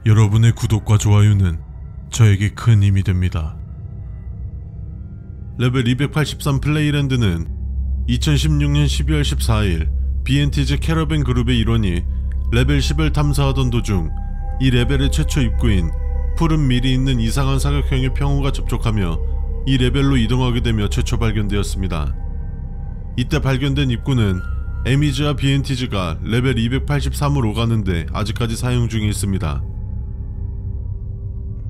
여러분의 구독과 좋아요는 저에게 큰 힘이 됩니다. 레벨 283 플레이랜드는 2016년 12월 14일 BNTZ 캐러밴 그룹의 일원이 레벨 10을 탐사하던 도중 이 레벨의 최초 입구인 푸른 밀이 있는 이상한 사각형의 평원과 접촉하며 이 레벨로 이동하게 되며 최초 발견되었습니다. 이때 발견된 입구는 에미즈와 BNTZ가 레벨 283으로 가는데 아직까지 사용 중에 있습니다.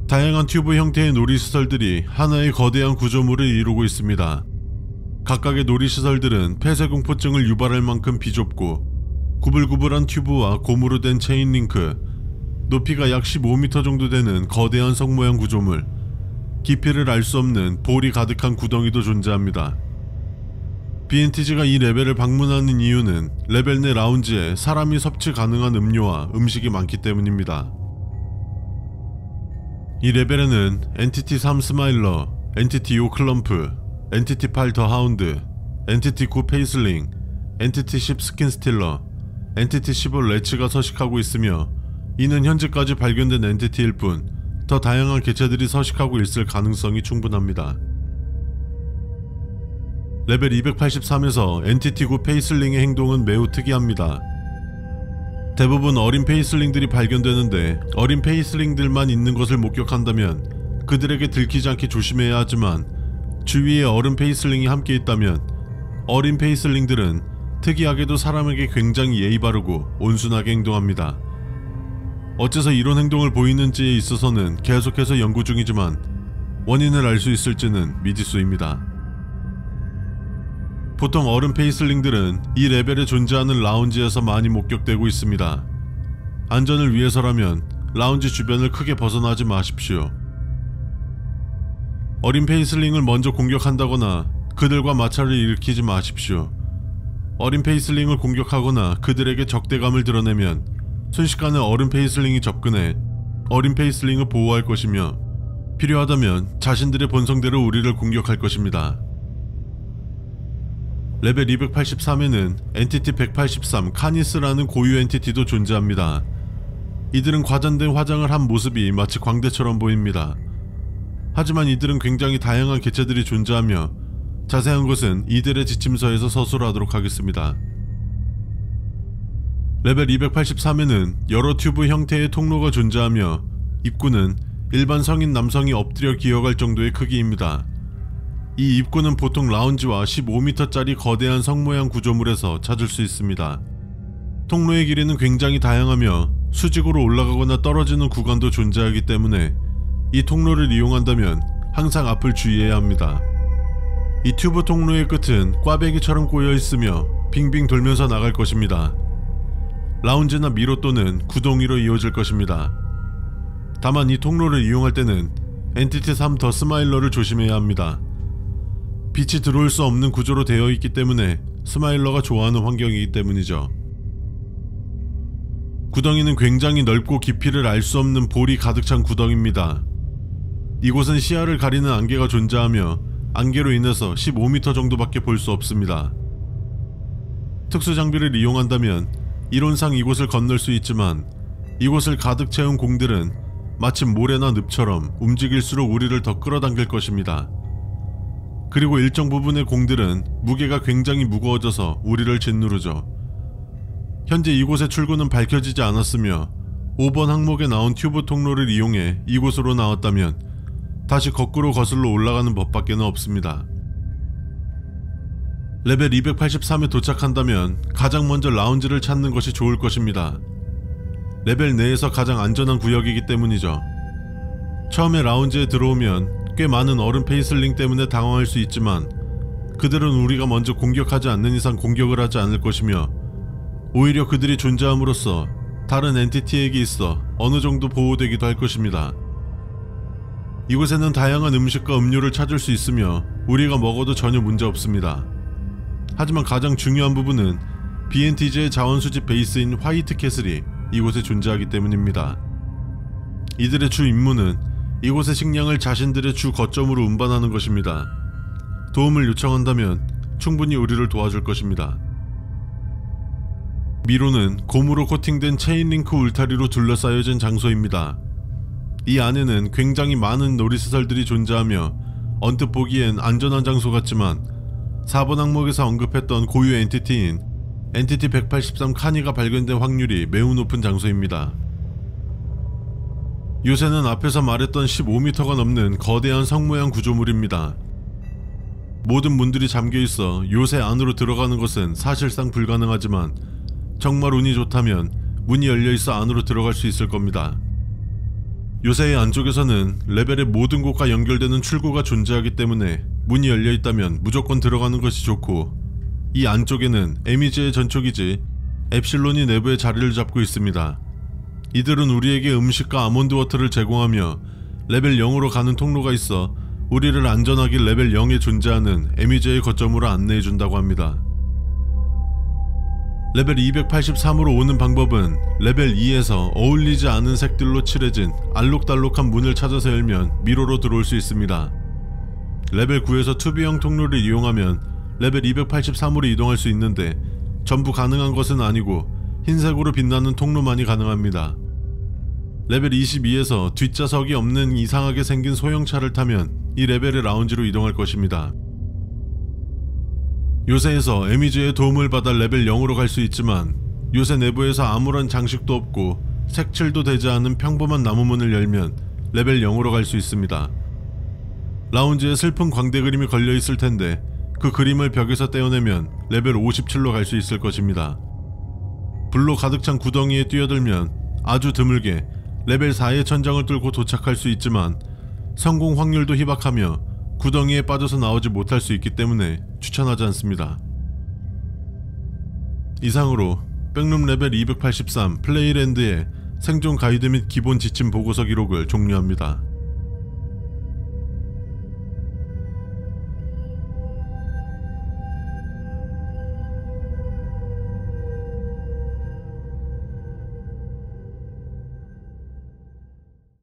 다양한 튜브 형태의 놀이시설들이 하나의 거대한 구조물을 이루고 있습니다. 각각의 놀이시설들은 폐쇄공포증을 유발할 만큼 비좁고 구불구불한 튜브와 고무로 된 체인링크, 높이가 약 15m 정도 되는 거대한 성 모양 구조물, 깊이를 알 수 없는 볼이 가득한 구덩이도 존재합니다. BNTZ가 이 레벨을 방문하는 이유는 레벨 내 라운지에 사람이 섭취 가능한 음료와 음식이 많기 때문입니다. 이 레벨에는 엔티티 3 스마일러, 엔티티 5 클럼프, 엔티티 8 더 하운드, 엔티티 9 페이슬링, 엔티티 10 스킨 스틸러, 엔티티 15 레츠가 서식하고 있으며 이는 현재까지 발견된 엔티티일 뿐 더 다양한 개체들이 서식하고 있을 가능성이 충분합니다. 레벨 283에서 엔티티 9 페이슬링의 행동은 매우 특이합니다. 대부분 어린 페이슬링들이 발견되는데 어린 페이슬링들만 있는 것을 목격한다면 그들에게 들키지 않게 조심해야 하지만 주위에 어른 페이슬링이 함께 있다면 어린 페이슬링들은 특이하게도 사람에게 굉장히 예의 바르고 온순하게 행동합니다. 어째서 이런 행동을 보이는지에 있어서는 계속해서 연구 중이지만 원인을 알 수 있을지는 미지수입니다. 보통 어른 페이슬링들은 이 레벨에 존재하는 라운지에서 많이 목격되고 있습니다. 안전을 위해서라면 라운지 주변을 크게 벗어나지 마십시오. 어린 페이슬링을 먼저 공격한다거나 그들과 마찰을 일으키지 마십시오. 어린 페이슬링을 공격하거나 그들에게 적대감을 드러내면 순식간에 어른 페이슬링이 접근해 어린 페이슬링을 보호할 것이며 필요하다면 자신들의 본성대로 우리를 공격할 것입니다. 레벨 283에는 엔티티 183 카니스라는 고유 엔티티도 존재합니다. 이들은 과장된 화장을 한 모습이 마치 광대처럼 보입니다. 하지만 이들은 굉장히 다양한 개체들이 존재하며 자세한 것은 이들의 지침서에서 서술하도록 하겠습니다. 레벨 283에는 여러 튜브 형태의 통로가 존재하며 입구는 일반 성인 남성이 엎드려 기어갈 정도의 크기입니다. 이 입구는 보통 라운지와 15m짜리 거대한 성 모양 구조물에서 찾을 수 있습니다. 통로의 길이는 굉장히 다양하며 수직으로 올라가거나 떨어지는 구간도 존재하기 때문에 이 통로를 이용한다면 항상 앞을 주의해야 합니다. 이 튜브 통로의 끝은 꽈배기처럼 꼬여 있으며 빙빙 돌면서 나갈 것입니다. 라운지나 미로 또는 구덩이로 이어질 것입니다. 다만 이 통로를 이용할 때는 엔티티 3 더 스마일러를 조심해야 합니다. 빛이 들어올 수 없는 구조로 되어 있기 때문에 스마일러가 좋아하는 환경이기 때문이죠. 구덩이는 굉장히 넓고 깊이를 알 수 없는 볼이 가득 찬 구덩이입니다. 이곳은 시야를 가리는 안개가 존재하며 안개로 인해서 15m 정도밖에 볼 수 없습니다. 특수 장비를 이용한다면 이론상 이곳을 건널 수 있지만 이곳을 가득 채운 공들은 마치 모래나 늪처럼 움직일수록 우리를 더 끌어당길 것입니다. 그리고 일정 부분의 공들은 무게가 굉장히 무거워져서 우리를 짓누르죠. 현재 이곳의 출구는 밝혀지지 않았으며 5번 항목에 나온 튜브 통로를 이용해 이곳으로 나왔다면 다시 거꾸로 거슬러 올라가는 법밖에는 없습니다. 레벨 283에 도착한다면 가장 먼저 라운지를 찾는 것이 좋을 것입니다. 레벨 내에서 가장 안전한 구역이기 때문이죠. 처음에 라운지에 들어오면 꽤 많은 어른 페이슬링 때문에 당황할 수 있지만 그들은 우리가 먼저 공격하지 않는 이상 공격을 하지 않을 것이며 오히려 그들이 존재함으로써 다른 엔티티에게 있어 어느 정도 보호되기도 할 것입니다. 이곳에는 다양한 음식과 음료를 찾을 수 있으며 우리가 먹어도 전혀 문제 없습니다. 하지만 가장 중요한 부분은 BNTZ의 자원 수집 베이스인 화이트 캐슬이 이곳에 존재하기 때문입니다. 이들의 주 임무는 이곳의 식량을 자신들의 주 거점으로 운반하는 것입니다. 도움을 요청한다면 충분히 우리를 도와줄 것입니다. 미로는 고무로 코팅된 체인링크 울타리로 둘러싸여진 장소입니다. 이 안에는 굉장히 많은 놀이시설들이 존재하며 언뜻 보기엔 안전한 장소 같지만 4번 항목에서 언급했던 고유 엔티티인 엔티티 183 카니가 발견된 확률이 매우 높은 장소입니다. 요새는 앞에서 말했던 15m가 넘는 거대한 성 모양 구조물입니다. 모든 문들이 잠겨있어 요새 안으로 들어가는 것은 사실상 불가능하지만 정말 운이 좋다면 문이 열려있어 안으로 들어갈 수 있을 겁니다. 요새의 안쪽에서는 레벨의 모든 곳과 연결되는 출구가 존재하기 때문에 문이 열려있다면 무조건 들어가는 것이 좋고, 이 안쪽에는 에미즈의 전초기지 엡실론이 내부에 자리를 잡고 있습니다. 이들은 우리에게 음식과 아몬드 워터를 제공하며 레벨 0으로 가는 통로가 있어 우리를 안전하게 레벨 0에 존재하는 에미즈의 거점으로 안내해준다고 합니다. 레벨 283으로 오는 방법은 레벨 2에서 어울리지 않은 색들로 칠해진 알록달록한 문을 찾아서 열면 미로로 들어올 수 있습니다. 레벨 9에서 투비형 통로를 이용하면 레벨 283으로 이동할 수 있는데 전부 가능한 것은 아니고 흰색으로 빛나는 통로만이 가능합니다. 레벨 22에서 뒷좌석이 없는 이상하게 생긴 소형차를 타면 이 레벨의 라운지로 이동할 것입니다. 요새에서 에미즈의 도움을 받아 레벨 0으로 갈 수 있지만 요새 내부에서 아무런 장식도 없고 색칠도 되지 않은 평범한 나무문을 열면 레벨 0으로 갈 수 있습니다. 라운지에 슬픈 광대 그림이 걸려 있을 텐데 그 그림을 벽에서 떼어내면 레벨 57로 갈 수 있을 것입니다. 불로 가득 찬 구덩이에 뛰어들면 아주 드물게 레벨 4의 천장을 뚫고 도착할 수 있지만 성공 확률도 희박하며 구덩이에 빠져서 나오지 못할 수 있기 때문에 추천하지 않습니다. 이상으로 백룸 레벨 283 플레이랜드의 생존 가이드 및 기본 지침 보고서 기록을 종료합니다.